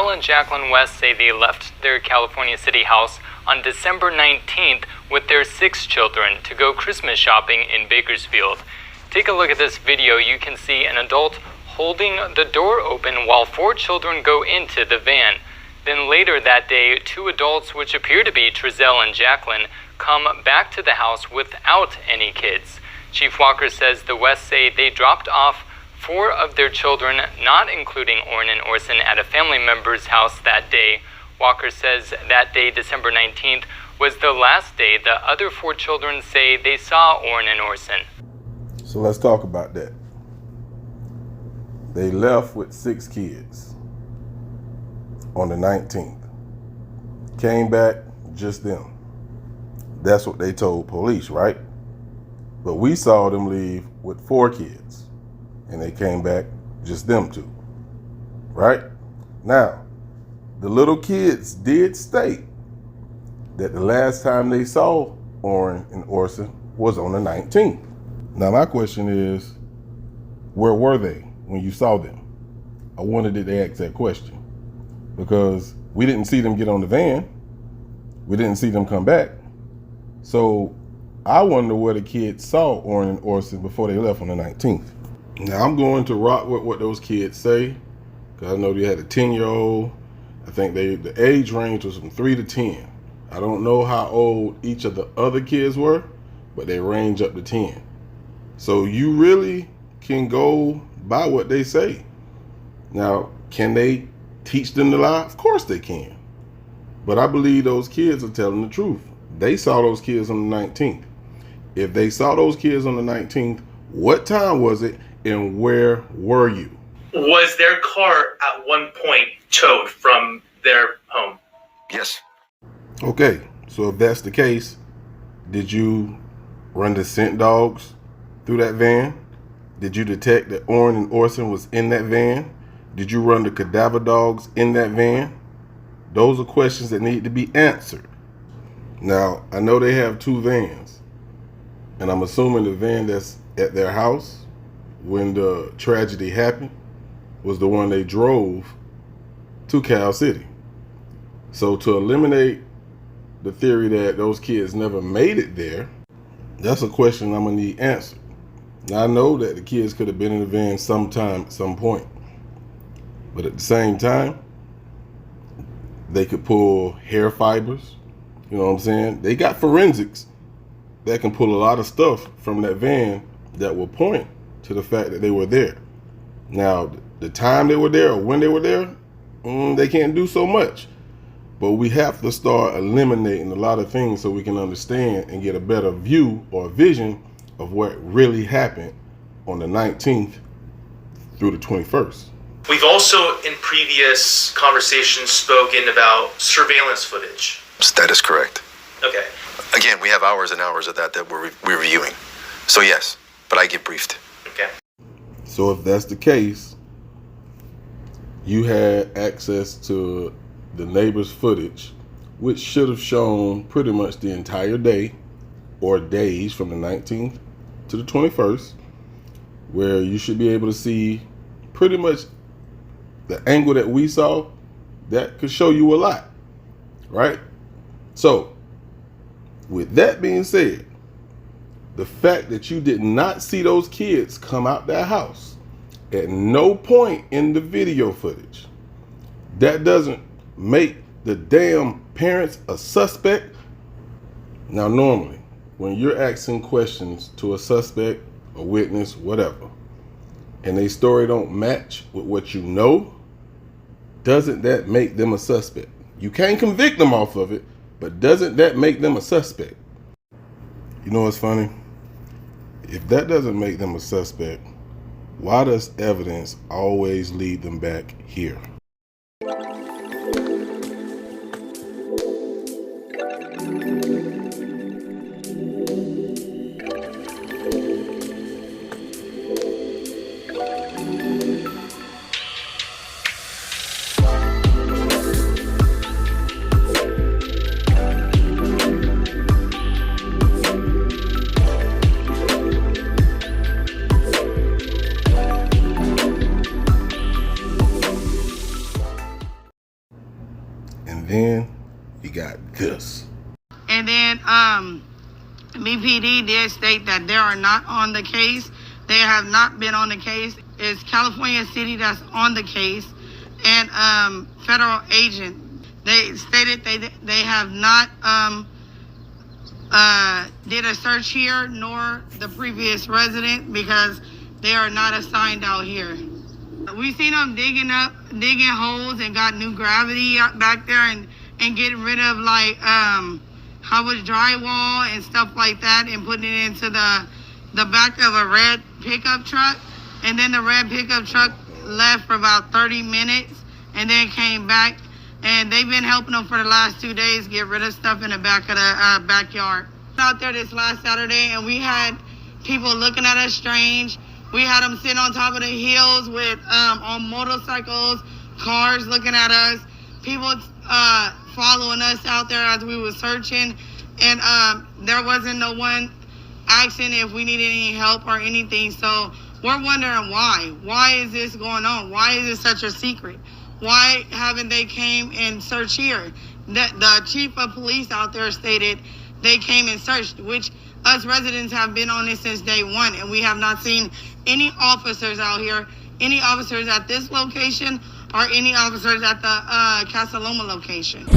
Trezell and Jacqueline West say they left their California City house on December 19th with their 6 children to go Christmas shopping in Bakersfield. Take a look at this video. You can see an adult holding the door open while 4 children go into the van. Then later that day, 2 adults, which appear to be Trezell and Jacqueline, come back to the house without any kids. Chief Walker says the Wests say they dropped off 4 of their children, not including ORRIN and ORSON, at a family member's house that day. Walker says that day, December 19th, was the last day the other 4 children say they saw ORRIN and ORSON. So let's talk about that. They left with 6 kids on the 19th. Came back, just them. That's what they told police, right? But we saw them leave with 4 kids, and they came back, just them 2, right? Now, the little kids did state that the last time they saw ORRIN and ORSON was on the 19th. Now, my question is, where were they when you saw them? I wondered if they asked that question, because we didn't see them get on the van. We didn't see them come back. So I wonder where the kids saw ORRIN and ORSON before they left on the 19th. Now, I'm going to rock with what those kids say, because I know they had a 10-year-old. I think the age range was from 3 to 10. I don't know how old each of the other kids were, but they range up to 10. So you really can go by what they say. Now, can they teach them to lie? Of course they can. But I believe those kids are telling the truth. They saw those kids on the 19th. If they saw those kids on the 19th, what time was it and where were you? Was their car at one point towed from their home? Yes. Okay, so if that's the case, did you run the scent dogs through that van? Did you detect that ORRIN and ORSON was in that van? Did you run the cadaver dogs in that van? Those are questions that need to be answered. Now, I know they have 2 vans, and I'm assuming the van that's at their house when the tragedy happened was the one they drove to Cal City. So to eliminate the theory that those kids never made it there, that's a question I'm gonna need answered. Now, I know that the kids could have been in the van sometime at some point, but at the same time, they could pull hair fibers. You know what I'm saying? They got forensics that can pull a lot of stuff from that van that will point to the fact that they were there. Now, the time they were there or when they were there, they can't do so much. But we have to start eliminating a lot of things so we can understand and get a better view or vision of what really happened on the 19th through the 21st. We've also, in previous conversations, spoken about surveillance footage. That is correct. Okay. Again, we have hours and hours of that we're reviewing. So yes, but I get briefed. Okay. So if that's the case, you had access to the neighbor's footage, which should have shown pretty much the entire day or days from the 19th to the 21st, where you should be able to see pretty much the angle that we saw. That could show you a lot, right? So with that being said, the fact that you did not see those kids come out that house at no point in the video footage, that doesn't make the damn parents a suspect. Now, normally, when you're asking questions to a suspect, a witness, whatever, and their story don't match with what you know, doesn't that make them a suspect? You can't convict them off of it, but doesn't that make them a suspect? You know what's funny? If that doesn't make them a suspect, why does evidence always lead them back here? BPD did state that they are not on the case. They have not been on the case. It's California City that's on the case, and federal agent. They stated they have not did a search here, nor the previous resident, because they are not assigned out here. We seen them digging holes and got new gravity out back there and getting rid of like how was drywall and stuff like that and putting it into the back of a red pickup truck. And then the red pickup truck left for about 30 minutes and then came back. And they've been helping them for the last 2 days get rid of stuff in the back of the backyard. Out there this last Saturday, and we had people looking at us strange. We had them sitting on top of the hills with on motorcycles, cars looking at us, people following us out there as we were searching, and there wasn't no one asking if we needed any help or anything. So we're wondering why. Why is this going on? Why is it such a secret? Why haven't they came and searched here? The chief of police out there stated they came and searched, which us residents have been on it since day one, and we have not seen any officers out here, any officers at this location or any officers at the Casa Loma location.